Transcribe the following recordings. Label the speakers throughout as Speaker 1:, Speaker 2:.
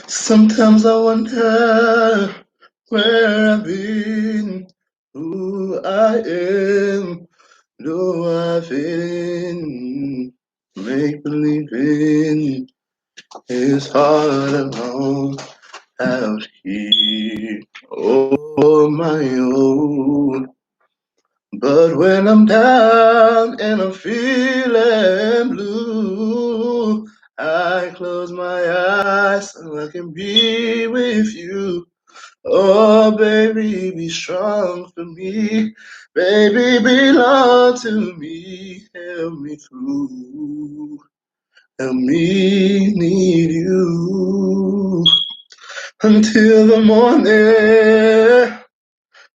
Speaker 1: Sometimes I wonder where I've been, who I am, no I've been. Make believing is hard alone out here on my own. But when I'm down and I'm feeling blue, I close my eyes so I can be with you. Oh, baby, be strong for me. Baby, belong to me. Help me through. Help me need you until the morning.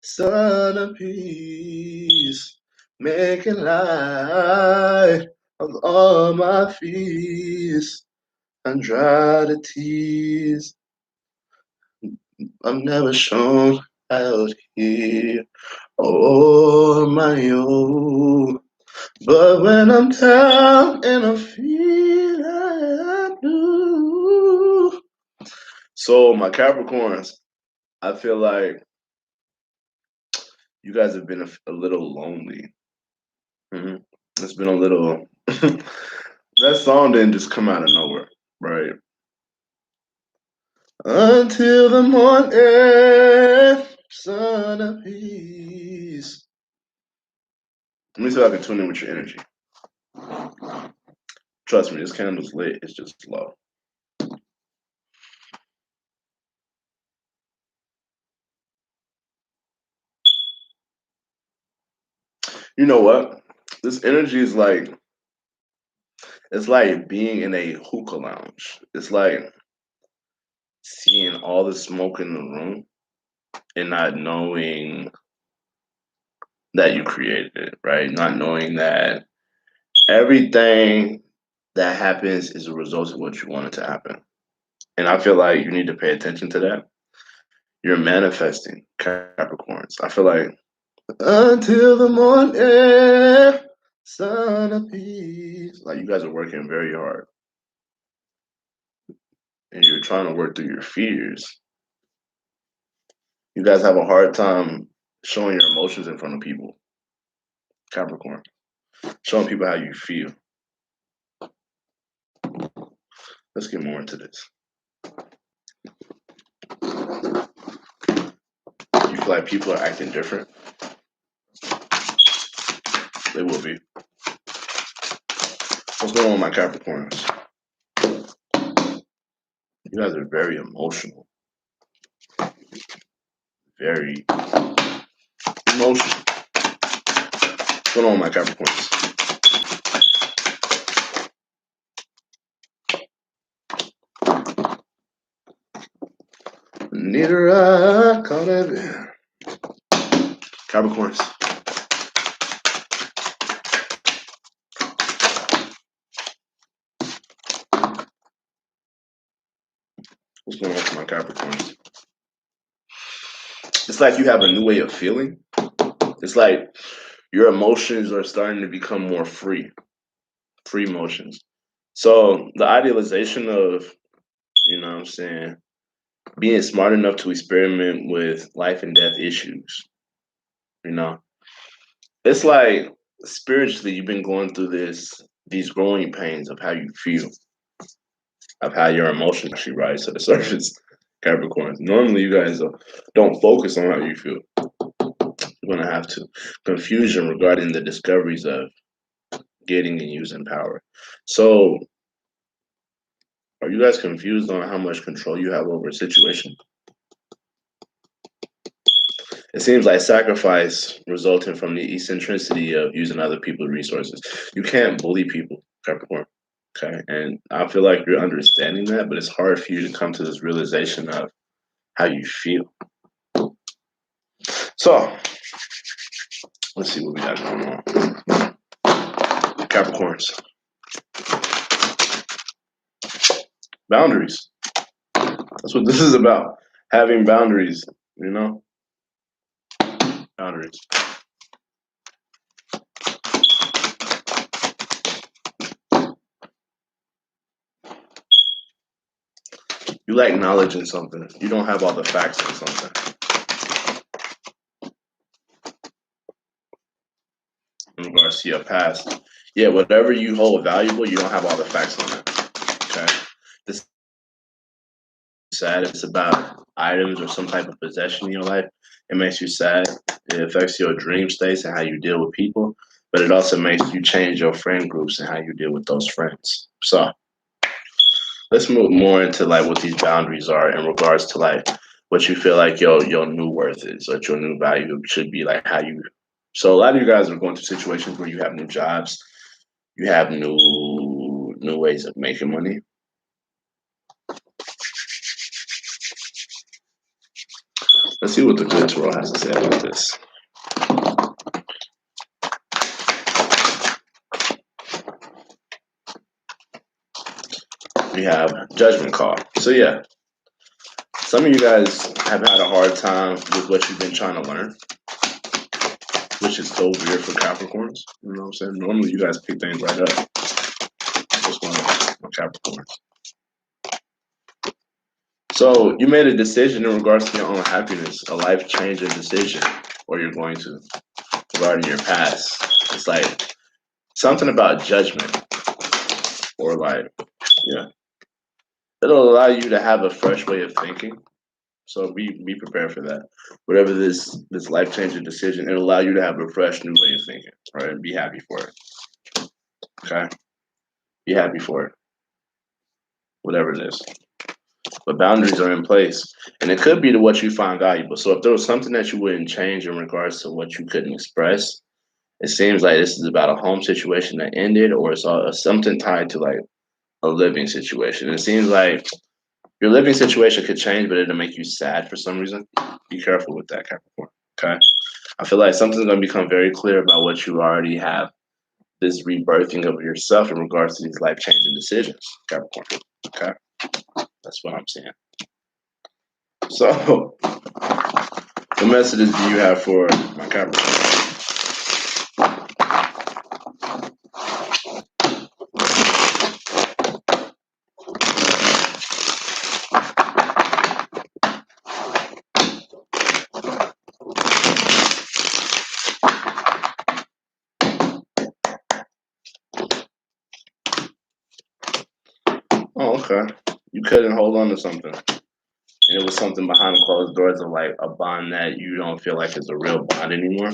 Speaker 1: Son of peace, making light of all my fears and dry the tears I'm never shown out here on my own. But when I'm down and I feel like blue. So my Capricorns, I feel like you guys have been a little lonely. It's been a little. That song didn't just come out of nowhere, right? Until the morning, son of peace. Let me see if I can tune in with your energy. Trust me, this candle's lit. It's just low. You know what? This energy is like it's like being in a hookah lounge. It's like seeing all the smoke in the room and not knowing that you created it, right? Not knowing that everything that happens is a result of what you want it to happen. And I feel like you need to pay attention to that. You're manifesting Capricorns. I feel like until the morning, son of peace. Like you guys are working very hard and you're trying to work through your fears. You guys have a hard time showing your emotions in front of people, Capricorn. Showing people how you feel. Let's get more into this. You feel like people are acting different? They will be. What's going on, my Capricorns? You guys are very emotional. Very emotional. What's going on, my Capricorns? Neither I caught it. Capricorns. What's going on with my Capricorns? It's like you have a new way of feeling. It's like your emotions are starting to become more free emotions. So the idealization of, you know what I'm saying, being smart enough to experiment with life and death issues, you know, it's like spiritually you've been going through these growing pains of how you feel, of how your emotions actually rise to the surface. Capricorns. Normally, you guys don't focus on how you feel. You're going to have to. Confusion regarding the discoveries of getting and using power. So, are you guys confused on how much control you have over a situation? It seems like sacrifice resulting from the eccentricity of using other people's resources. You can't bully people, Capricorn. Okay. And I feel like you're understanding that, but it's hard for you to come to this realization of how you feel. So, let's see what we got going on. Capricorns. Boundaries. That's what this is about. Having boundaries, you know? Boundaries. You lack knowledge in something. You don't have all the facts in something. In regards to your past. Yeah, whatever you hold valuable, you don't have all the facts on it. Okay. This is sad. If it's about items or some type of possession in your life, it makes you sad. It affects your dream states and how you deal with people, but it also makes you change your friend groups and how you deal with those friends. So let's move more into like what these boundaries are in regards to like what you feel like your new worth is, what your new value should be, like how you. So a lot of you guys are going through situations where you have new jobs, you have new ways of making money. Let's see what the good tarot has to say about this. We have judgment call. So yeah, some of you guys have had a hard time with what you've been trying to learn, which is so weird for Capricorns. You know what I'm saying? Normally you guys pick things right up. Just one of Capricorns. So you made a decision in regards to your own happiness, a life-changing decision, or you're going to, regarding your past. It's like something about judgment, or like, yeah. It'll allow you to have a fresh way of thinking. So be prepared for that. Whatever this life-changing decision, it'll allow you to have a fresh new way of thinking, right? And be happy for it. Okay? Be happy for it. Whatever it is. But boundaries are in place. And it could be to what you find valuable. So if there was something that you wouldn't change in regards to what you couldn't express, it seems like this is about a home situation that ended, or it's something tied to like a living situation. It seems like your living situation could change, but it'll make you sad for some reason. Be careful with that, Capricorn. Okay? I feel like something's going to become very clear about what you already have, this rebirthing of yourself in regards to these life-changing decisions, Capricorn. Okay? That's what I'm saying. So, what messages do you have for my Capricorn? Oh, okay. You couldn't hold on to something. And it was something behind closed doors of like a bond that you don't feel like is a real bond anymore.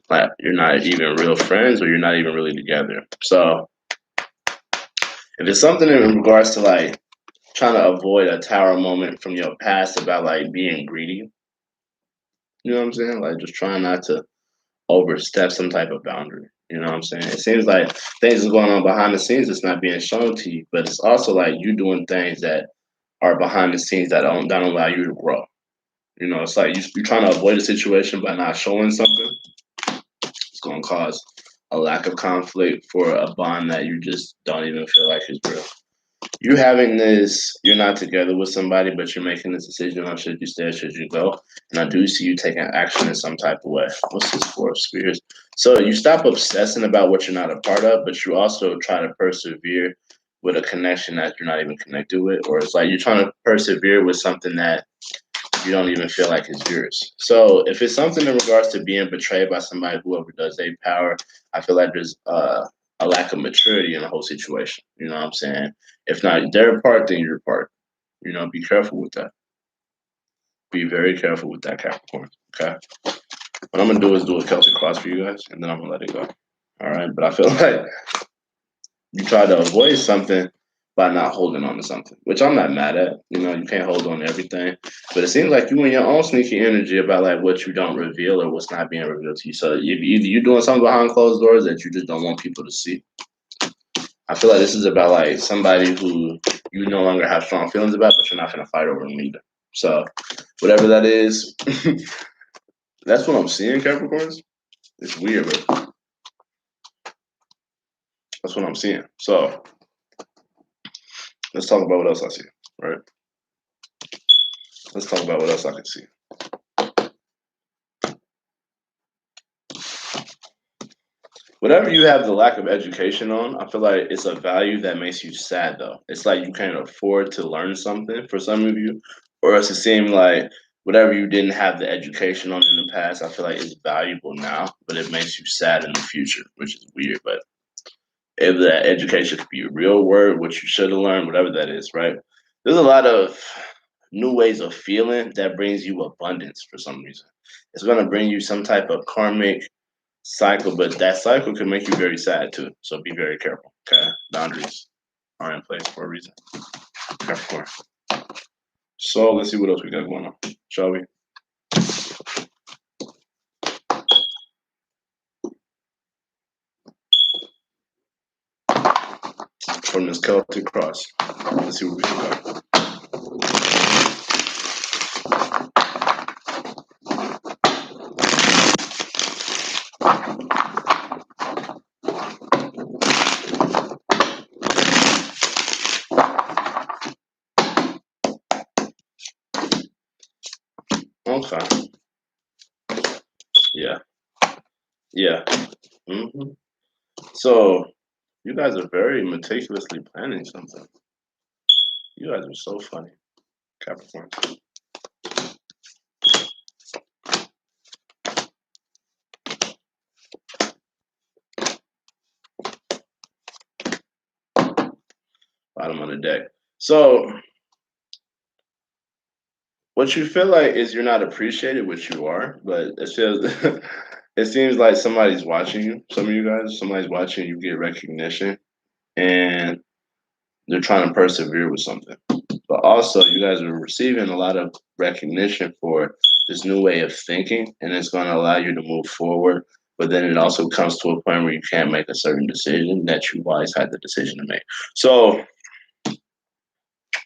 Speaker 1: Like you're not even real friends or you're not even really together. So if it's something in regards to like trying to avoid a tower moment from your past about like being greedy, you know what I'm saying? Like just trying not to overstep some type of boundary. You know what I'm saying? It seems like things are going on behind the scenes that's not being shown to you, but it's also like you doing things that are behind the scenes that don't allow you to grow. You know, it's like you're trying to avoid a situation by not showing something. It's going to cause a lack of conflict for a bond that you just don't even feel like is real. You having this, you're not together with somebody, but you're making this decision on should you stay or should you go. And I do see you taking action in some type of way. What's this Four of Spears? So you stop obsessing about what you're not a part of, but you also try to persevere with a connection that you're not even connected with. Or it's like you're trying to persevere with something that you don't even feel like it's yours. So if it's something in regards to being betrayed by somebody who overdoes their power, I feel like there's a lack of maturity in the whole situation. You know what I'm saying? If not their part, then your part. You know, be careful with that. Be very careful with that, Capricorn. Okay. What I'm gonna do is do a Celtic cross for you guys, and then I'm gonna let it go. All right. But I feel like you try to avoid something by not holding on to something, which I'm not mad at. You know, you can't hold on to everything, but it seems like you in your own sneaky energy about like what you don't reveal or what's not being revealed to you. So if either you're doing something behind closed doors that you just don't want people to see. I feel like this is about like somebody who you no longer have strong feelings about, but you're not gonna fight over them either. So whatever that is, that's what I'm seeing, Capricorns. It's weird, but that's what I'm seeing. So let's talk about what else I see, right? Let's talk about what else I can see. Whatever you have the lack of education on, I feel like it's a value that makes you sad though. It's like you can't afford to learn something for some of you, or else it seems like whatever you didn't have the education on in the past, I feel like it's valuable now, but it makes you sad in the future, which is weird. But if that education could be a real word, what you should have learned, whatever that is, right? There's a lot of new ways of feeling that brings you abundance for some reason. It's gonna bring you some type of karmic cycle, but that cycle can make you very sad too. So be very careful. Okay, boundaries are in place for a reason. Capricorn. So let's see what else we got going on, shall we? From this Celtic cross, let's see what we got. Okay. Yeah. Yeah. hmm So you guys are very meticulously planning something. You guys are so funny, Capricorn. Bottom of the deck. So what you feel like is you're not appreciated, which you are, but it feels it seems like somebody's watching you. Some of you guys, somebody's watching you get recognition, and they're trying to persevere with something. But also, you guys are receiving a lot of recognition for this new way of thinking, and it's going to allow you to move forward. But then it also comes to a point where you can't make a certain decision that you always had the decision to make. So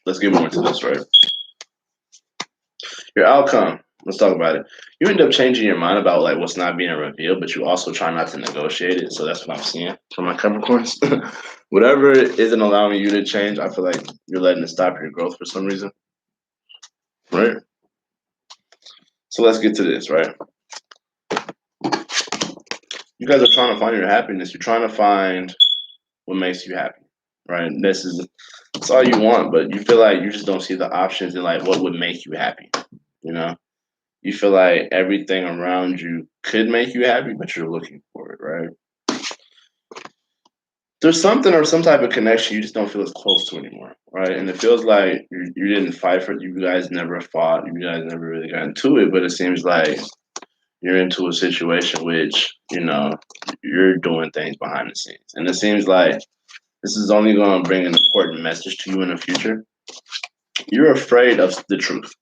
Speaker 1: let's get more into this, right? Your outcome. Let's talk about it. You end up changing your mind about like what's not being revealed, but you also try not to negotiate it. So that's what I'm seeing from my Capricorns. Whatever isn't allowing you to change, I feel like you're letting it stop your growth for some reason, right? So let's get to this, right? You guys are trying to find your happiness. You're trying to find what makes you happy, right? And this is it's all you want, but you feel like you just don't see the options and like what would make you happy, you know? You feel like everything around you could make you happy, but you're looking for it, right? There's something or some type of connection you just don't feel as close to anymore, right? And it feels like you didn't fight for it. You guys never fought. You guys never really got into it, but it seems like you're into a situation which, you're doing things behind the scenes. And it seems like this is only going to bring an important message to you in the future. You're afraid of the truth,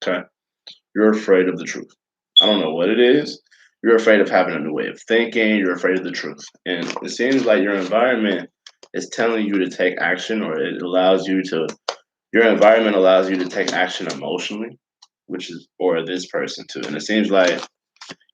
Speaker 1: okay? You're afraid of the truth. I don't know what it is. You're afraid of having a new way of thinking. You're afraid of the truth. And it seems like your environment is telling you to take action, or your environment allows you to take action emotionally, which is for this person too. And it seems like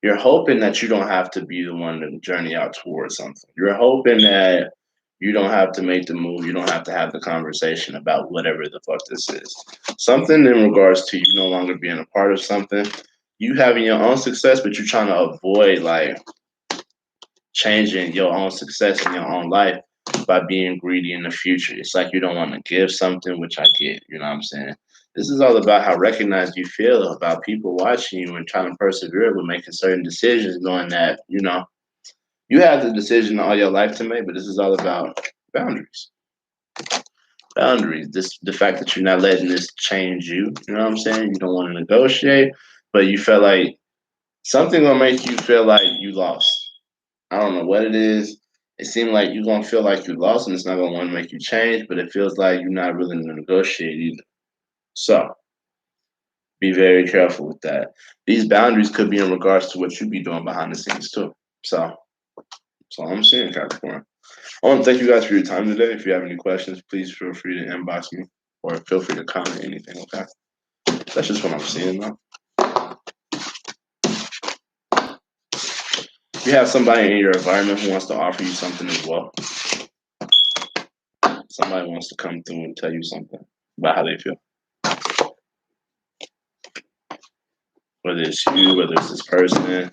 Speaker 1: you're hoping that you don't have to be the one to journey out towards something. You're hoping that you don't have to make the move. You don't have to have the conversation about whatever the fuck this is. Something in regards to you no longer being a part of something, you having your own success, but you're trying to avoid like changing your own success in your own life by being greedy in the future. It's like you don't want to give something, which I get, you know what I'm saying? This is all about how recognized you feel about people watching you and trying to persevere with making certain decisions, knowing that, you have the decision all your life to make, but this is all about boundaries. Boundaries. The fact that you're not letting this change you. You know what I'm saying? You don't want to negotiate, but you feel like something gonna make you feel like you lost. I don't know what it is. It seems like you're gonna feel like you lost, and it's not gonna want to make you change. But it feels like you're not willing to negotiate either. So be very careful with that. These boundaries could be in regards to what you be doing behind the scenes too. So that's all I'm saying, Capricorn. I want to thank you guys for your time today. If you have any questions, please feel free to inbox me or feel free to comment anything. Okay, that's just what I'm seeing though. If you have somebody in your environment who wants to offer you something as well, somebody wants to come through and tell you something about how they feel, whether it's you, whether it's this person,